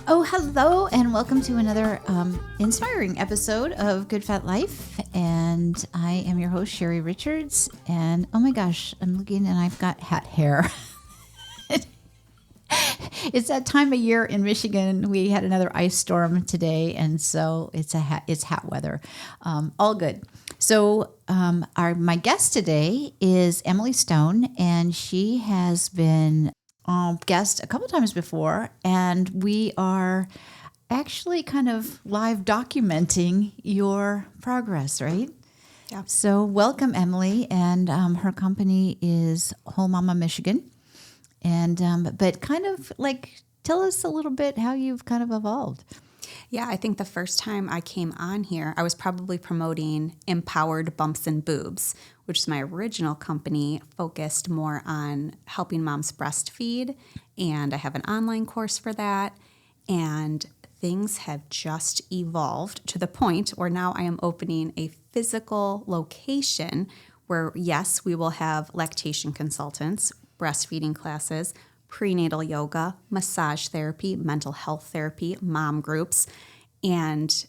Oh, hello, and welcome to another inspiring episode of Good Fat Life. And I am your host, Sherri Richards. And oh my gosh, I'm looking and I've got hat hair. It's that time of year in Michigan. We had another ice storm today, and so it's hat weather. All good. So my guest today is Emily Stone, and she has been guest a couple times before, and we are actually kind of live documenting your progress, right? Yeah. So welcome, Emily, and her company is Whole Mama Michigan. And but kind of like tell us a little bit how you've kind of evolved. Yeah, I think the first time I came on here, I was probably promoting Empowered Bumps and Boobs, which is my original company, focused more on helping moms breastfeed. And I have an online course for that. And things have just evolved to the point where now I am opening a physical location where, yes, we will have lactation consultants, breastfeeding classes, prenatal yoga, massage therapy, mental health therapy, mom groups. And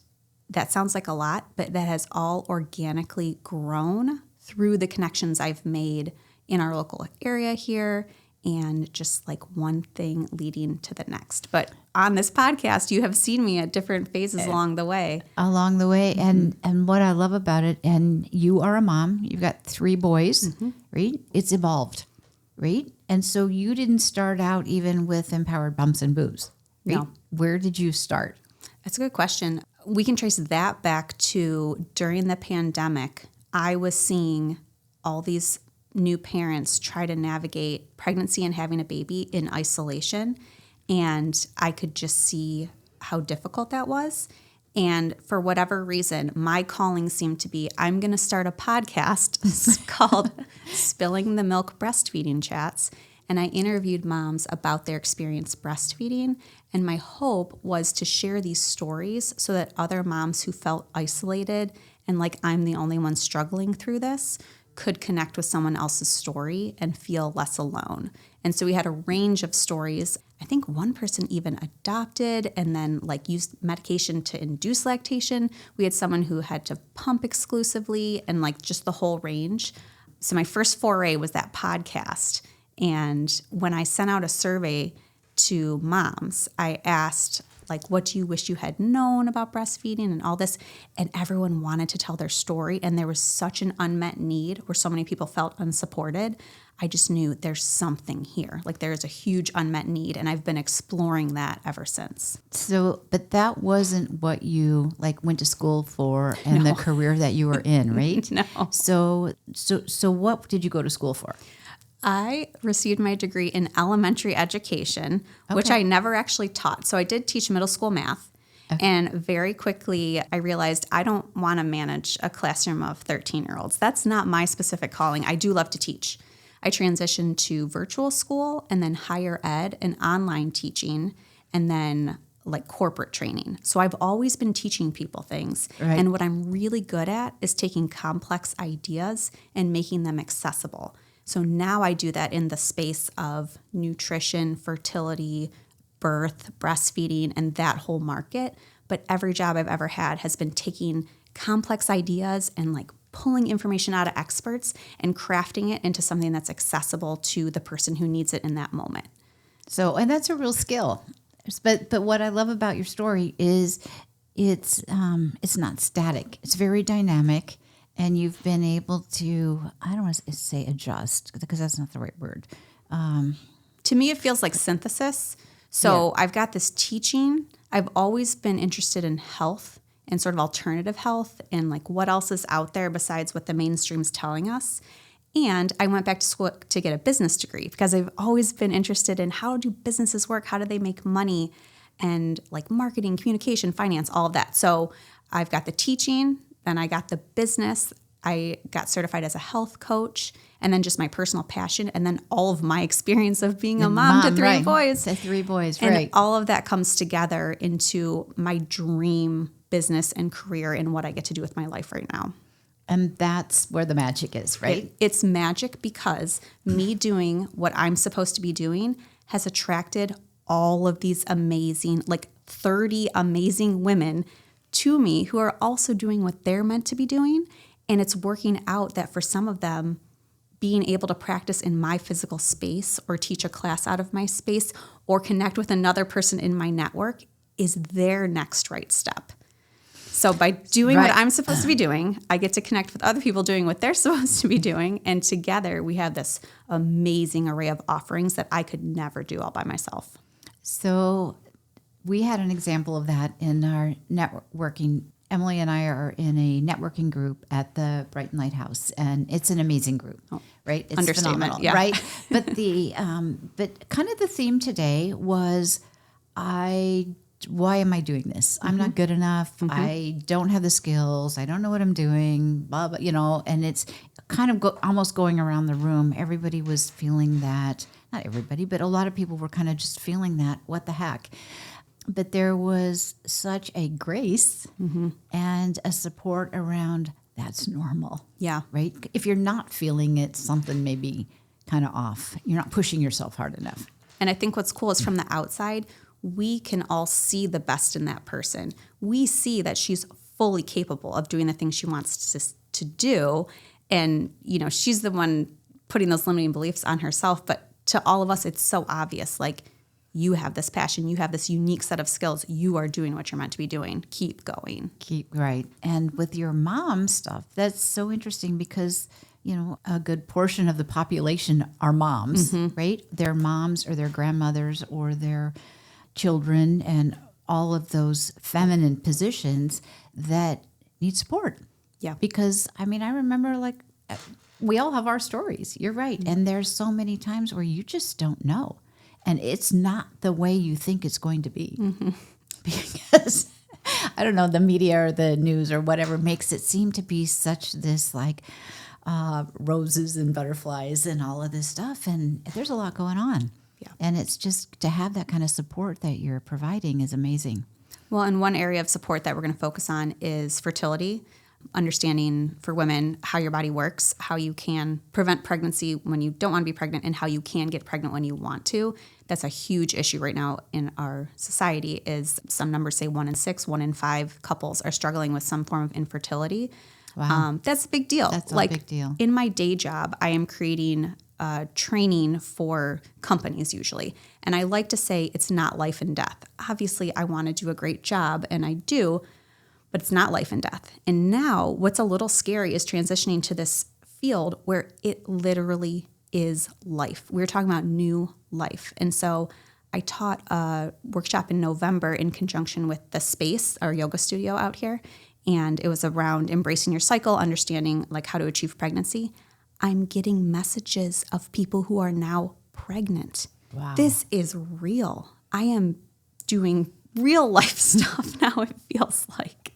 that sounds like a lot, but that has all organically grown through the connections I've made in our local area here, and just like one thing leading to the next. But on this podcast, you have seen me at different phases along the way. Mm-hmm. And what I love about it, and you are a mom, you've got 3 boys, mm-hmm. right? It's evolved, right? And so you didn't start out even with Empowered Bumps and Boobs, right? No. Where did you start? That's a good question. We can trace that back to during the pandemic. I was seeing all these new parents try to navigate pregnancy and having a baby in isolation. And I could just see how difficult that was. And for whatever reason, my calling seemed to be, I'm going to start a podcast called Spilling the Milk Breastfeeding Chats. And I interviewed moms about their experience breastfeeding. And my hope was to share these stories so that other moms who felt isolated and like I'm the only one struggling through this could connect with someone else's story and feel less alone. And so we had a range of stories. I think one person even adopted and then like used medication to induce lactation. We had someone who had to pump exclusively and like just the whole range. So my first foray was that podcast. And when I sent out a survey to moms, I asked, like, what do you wish you had known about breastfeeding and all this? And everyone wanted to tell their story. And there was such an unmet need where so many people felt unsupported. I just knew there's something here. Like there is a huge unmet need. And I've been exploring that ever since. So, but that wasn't what you like went to school for and No. the career that you were in, right? No. So what did you go to school for? I received my degree in elementary education, which I never actually taught. So I did teach middle school math. Okay. And very quickly, I realized I don't want to manage a classroom of 13-year-olds. That's not my specific calling. I do love to teach. I transitioned to virtual school and then higher ed and online teaching and then like corporate training. So I've always been teaching people things. Right. And what I'm really good at is taking complex ideas and making them accessible. So now I do that in the space of nutrition, fertility, birth, breastfeeding, and that whole market. But every job I've ever had has been taking complex ideas and like pulling information out of experts and crafting it into something that's accessible to the person who needs it in that moment. So, and that's a real skill. But what I love about your story is it's not static. It's very dynamic. And you've been able to, I don't want to say adjust, because that's not the right word. To me, it feels like synthesis. So I've got this teaching. I've always been interested in health and sort of alternative health and like what else is out there besides what the mainstream's telling us. And I went back to school to get a business degree because I've always been interested in how do businesses work? How do they make money? And like marketing, communication, finance, all of that. So I've got the teaching. Then I got the business. I got certified as a health coach, and then just my personal passion, and then all of my experience of being a mom to 3 boys. To 3 boys, and right. all of that comes together into my dream business and career and what I get to do with my life right now. And that's where the magic is, right? It's magic because me doing what I'm supposed to be doing has attracted all of these amazing, like 30 amazing women to me who are also doing what they're meant to be doing. And it's working out that for some of them, being able to practice in my physical space or teach a class out of my space or connect with another person in my network is their next right step. So by doing what I'm supposed to be doing, I get to connect with other people doing what they're supposed to be doing. And together we have this amazing array of offerings that I could never do all by myself. So we had an example of that in our networking. Emily and I are in a networking group at the Brighton Lighthouse, and it's an amazing group, right? It's understatement, phenomenal, yeah. right? But but kind of the theme today was, why am I doing this? I'm not good enough. I don't have the skills. I don't know what I'm doing, blah, blah, and it's kind of almost going around the room. Everybody was feeling that, not everybody, but a lot of people were kind of just feeling that, what the heck? But there was such a grace and a support around that's normal. Yeah. Right? If you're not feeling it, something may be kind of off. You're not pushing yourself hard enough. And I think what's cool is from the outside, we can all see the best in that person. We see that she's fully capable of doing the things she wants to do. And, she's the one putting those limiting beliefs on herself. But to all of us, it's so obvious. Like, you have this passion. You have this unique set of skills. You are doing what you're meant to be doing. Keep going. Right. And with your mom stuff, that's so interesting because, a good portion of the population are moms, right? They're moms or their grandmothers or their children and all of those feminine positions that need support. Yeah. Because, I remember we all have our stories. You're right. And there's so many times where you just don't know. And it's not the way you think it's going to be. Because, I don't know, the media or the news or whatever makes it seem to be such this roses and butterflies and all of this stuff. And there's a lot going on. Yeah. And it's just to have that kind of support that you're providing is amazing. Well, and one area of support that we're going to focus on is fertility. Understanding for women how your body works, how you can prevent pregnancy when you don't want to be pregnant, and how you can get pregnant when you want to. That's a huge issue right now in our society. Is some numbers say 1 in 6, 1 in 5 couples are struggling with some form of infertility. Wow. That's a big deal. That's a big deal. In my day job, I am creating training for companies usually. And I like to say it's not life and death. Obviously, I want to do a great job, and I do, but it's not life and death. And now what's a little scary is transitioning to this field where it literally is life. We're talking about new life. And so I taught a workshop in November in conjunction with The Space, our yoga studio out here. And it was around embracing your cycle, understanding how to achieve pregnancy. I'm getting messages of people who are now pregnant. Wow. This is real. I am doing real life stuff now, it feels like.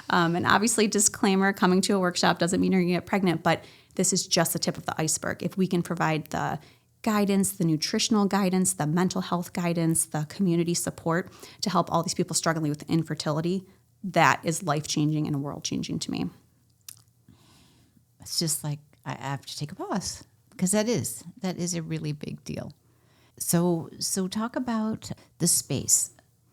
And obviously, disclaimer, coming to a workshop doesn't mean you're going to get pregnant, but this is just the tip of the iceberg. If we can provide the guidance, the nutritional guidance, the mental health guidance, the community support to help all these people struggling with infertility, that is life-changing and world-changing to me. It's just I have to take a pause because that is a really big deal. So talk about the space.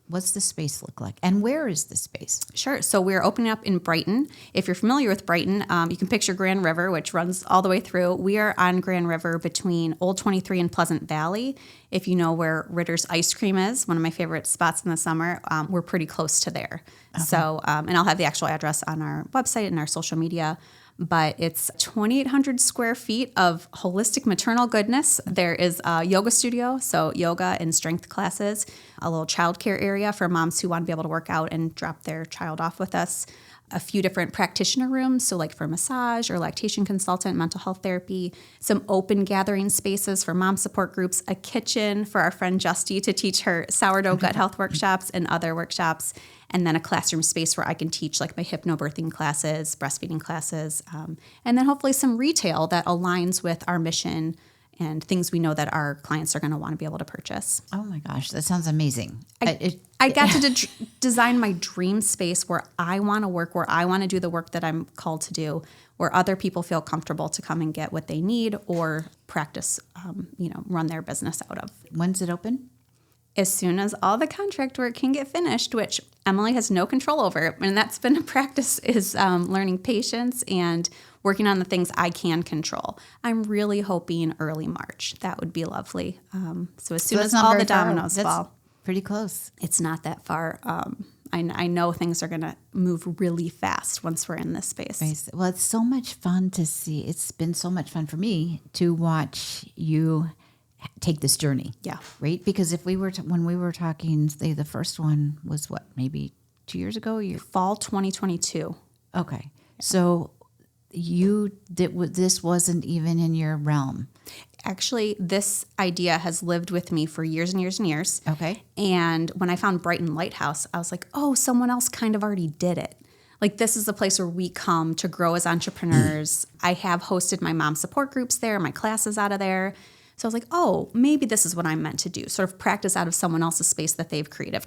What's the space look like? And where is the space? Sure. So we're opening up in Brighton. If you're familiar with Brighton, you can picture Grand River, which runs all the way through. We are on Grand River between Old 23 and Pleasant Valley. If you know where Ritter's Ice Cream is, one of my favorite spots in the summer, we're pretty close to there. Okay. So, and I'll have the actual address on our website and our social media. But it's 2,800 square feet of holistic maternal goodness. There is a yoga studio, so yoga and strength classes, a little childcare area for moms who want to be able to work out and drop their child off with us, a few different practitioner rooms, so for massage or lactation consultant, mental health therapy, some open gathering spaces for mom support groups, a kitchen for our friend Justy to teach her sourdough gut health workshops and other workshops, and then a classroom space where I can teach my hypnobirthing classes, breastfeeding classes, and then hopefully some retail that aligns with our mission and things we know that our clients are going to want to be able to purchase. Oh my gosh, that sounds amazing. I got to design my dream space where I want to work, where I want to do the work that I'm called to do, where other people feel comfortable to come and get what they need or practice, run their business out of. When's it open? as soon as all the contract work can get finished, which Emily has no control over, and that's been a practice, is learning patience and working on the things I can control. I'm really hoping early March. That would be lovely. So as soon as all the dominoes fall. Pretty close. It's not that far. I know things are going to move really fast once we're in this space. Well, it's so much fun to see. It's been so much fun for me to watch you take this journey. Yeah. Right? Because if we were when we were talking, say the first one was what, maybe 2 years ago? Fall 2022. Okay. Yeah. So this wasn't even in your realm. Actually, this idea has lived with me for years and years and years. Okay. And when I found Brighton Lighthouse, I was like, oh, someone else kind of already did it. Like, this is a place where we come to grow as entrepreneurs. I have hosted my mom support groups there, my classes out of there. So I was like, oh, maybe this is what I'm meant to do, sort of practice out of someone else's space that they've created.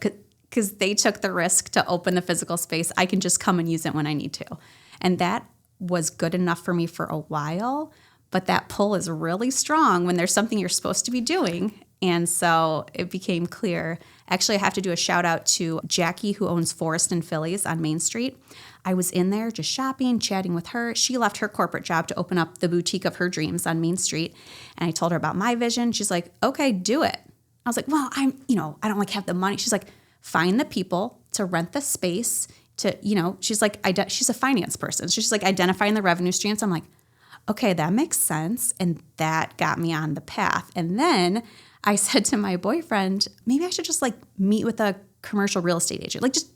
Because they took the risk to open the physical space. I can just come and use it when I need to. And that was good enough for me for a while. But that pull is really strong when there's something you're supposed to be doing. And so it became clear. Actually, I have to do a shout out to Jackie, who owns Forest and Phillies on Main Street. I was in there just shopping, chatting with her. She left her corporate job to open up the boutique of her dreams on Main Street. And I told her about my vision. She's like, okay, do it. I was like, well, I don't have the money. She's like, find the people to rent the space to, she's like, she's a finance person. So she's like identifying the revenue streams. I'm like, okay, that makes sense. And that got me on the path. And then I said to my boyfriend, maybe I should just meet with a commercial real estate agent, just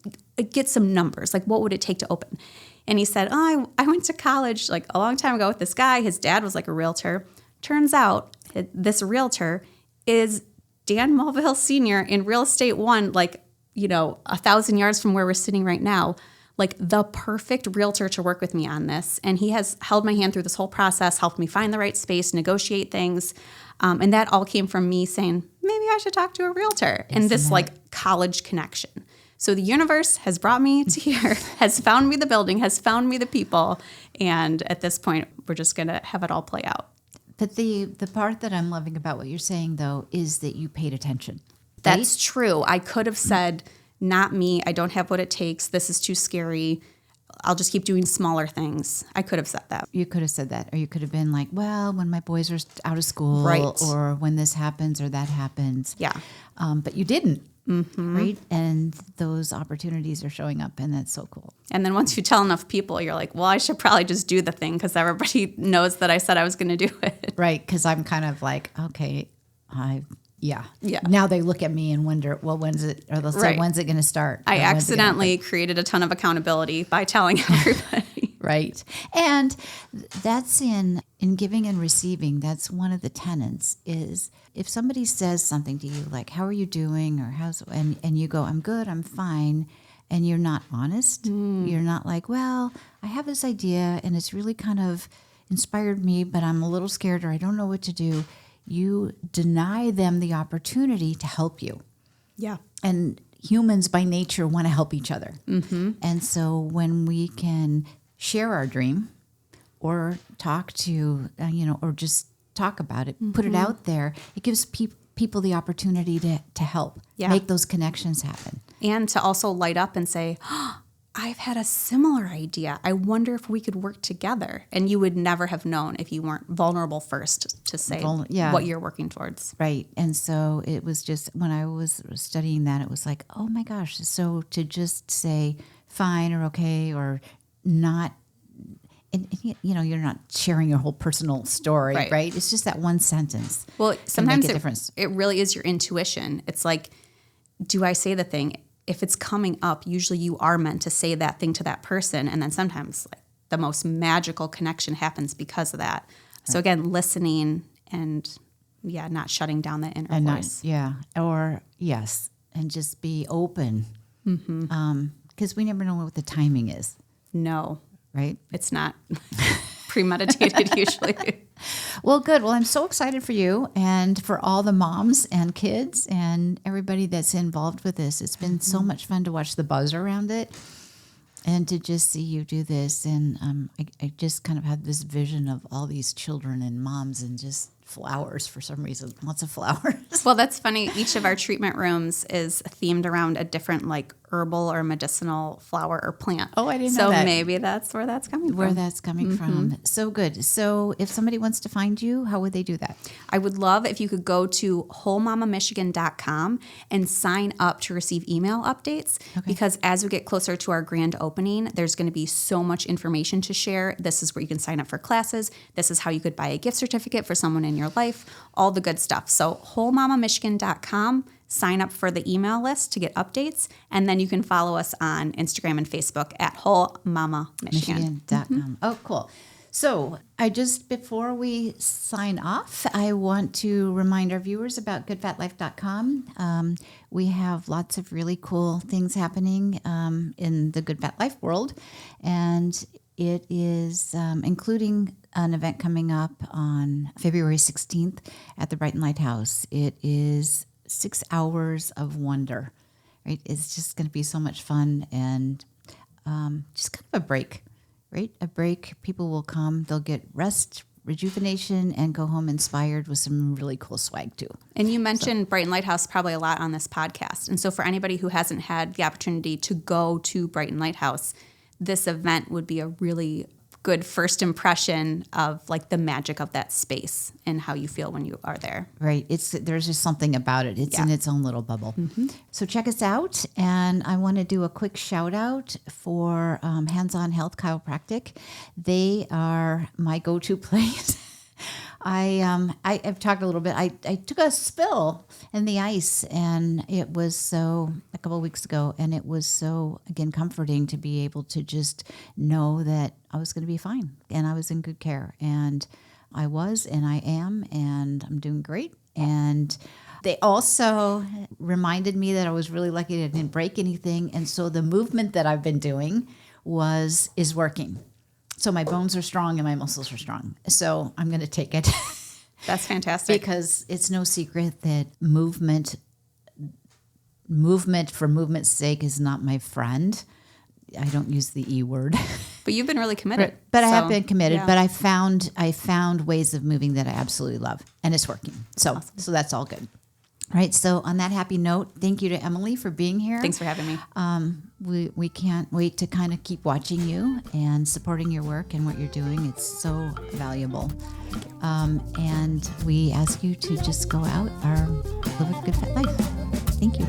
get some numbers. What would it take to open? And he said, oh, I went to college a long time ago with this guy. His dad was a realtor. Turns out this realtor is Dan Mulvihill Sr. in Real Estate One, 1,000 yards from where we're sitting right now. The perfect realtor to work with me on this. And he has held my hand through this whole process, helped me find the right space, negotiate things. And that all came from me saying, maybe I should talk to a realtor. And this college connection. So the universe has brought me to here, has found me the building, has found me the people. And at this point, we're just going to have it all play out. But the part that I'm loving about what you're saying, though, is that you paid attention. Right? That's true. I could have said, not me. I don't have what it takes. This is too scary. I'll just keep doing smaller things. I could have said that. You could have said that. Or you could have been like, well, when my boys are out of school. Right. Or when this happens or that happens. Yeah. But you didn't. Mm-hmm. Right? And those opportunities are showing up, and that's so cool. And then once you tell enough people, you're like, well, I should probably just do the thing because everybody knows that I said I was going to do it. Right. Because I'm kind of like, okay, Yeah. Yeah. Now they look at me and wonder, well, when's it, or they'll say, when's it going to start? I accidentally created a ton of accountability by telling everybody. Right. And that's in giving and receiving. That's one of the tenets is if somebody says something to you, like, how are you doing? Or and you go, I'm good, I'm fine. And you're not honest. You're not like, well, I have this idea and it's really kind of inspired me, but I'm a little scared or I don't know what to do. You deny them the opportunity to help you. Yeah. And humans by nature want to help each other. Mm-hmm. And so when we can share our dream or talk to, or just talk about it, put it out there, it gives people the opportunity to help, make those connections happen. And to also light up and say, I've had a similar idea. I wonder if we could work together. And you would never have known if you weren't vulnerable first to say what you're working towards. Right. And so it was just, when I was studying that, it was like, oh my gosh. So to just say fine or okay or not, and you're not sharing your whole personal story, right? It's just that one sentence. Well, sometimes it really is your intuition. It's like, do I say the thing? If it's coming up, usually you are meant to say that thing to that person. And then sometimes the most magical connection happens because of that. Right. So again, listening and not shutting down that inner voice. And just be open. Because we never know what the timing is. No. Right? It's not premeditated usually. Well, good. Well, I'm so excited for you and for all the moms and kids and everybody that's involved with this. It's been so much fun to watch the buzz around it and to just see you do this. And I just kind of had this vision of all these children and moms and just flowers for some reason. Lots of flowers. Well, that's funny. Each of our treatment rooms is themed around a different like herbal or medicinal flower or plant. Oh, I didn't know that. So maybe that's where that's coming from. So good. So if somebody wants to find you, how would they do that? I would love if you could go to wholemamamichigan.com and sign up to receive email updates because as we get closer to our grand opening, there's going to be so much information to share. This is where you can sign up for classes. This is how you could buy a gift certificate for someone in your life, all the good stuff. So wholemamamichigan.com, sign up for the email list to get updates, and then you can follow us on Instagram and Facebook at wholemamamichigan. Michigan.com. Oh, cool. So before we sign off, I want to remind our viewers about goodfatlife.com. We have lots of really cool things happening in the Good Fat Life world, and it is including an event coming up on February 16th at the Brighton Lighthouse. It is 6 hours of wonder, right? It's just going to be so much fun and just kind of a break, right? A break. People will come, they'll get rest, rejuvenation, and go home inspired with some really cool swag too. And you mentioned Brighton Lighthouse probably a lot on this podcast. And so for anybody who hasn't had the opportunity to go to Brighton Lighthouse, this event would be a really good first impression of like the magic of that space and how you feel when you are there. Right. There's just something about it. It's in its own little bubble. So check us out. And I want to do a quick shout out for Hands-On Health Chiropractic. They are my go-to place. I've talked a little bit. I took a spill in the ice, and it was a couple of weeks ago, and it was so, again, comforting to be able to just know that I was going to be fine, and I was in good care, and I was, and I am, and I'm doing great. And they also reminded me that I was really lucky that I didn't break anything, and so the movement that I've been doing is working. So my bones are strong and my muscles are strong. So I'm going to take it. That's fantastic. Because it's no secret that movement for movement's sake is not my friend. I don't use the E word. But you've been really committed. But I have been committed. Yeah. But I found ways of moving that I absolutely love, and it's working. So awesome. So that's all good. Right. So on that happy note, thank you to Emily for being here. Thanks for having me. We can't wait to kind of keep watching you and supporting your work and what you're doing. It's so valuable. And we ask you to just go out or live a good fat life. Thank you.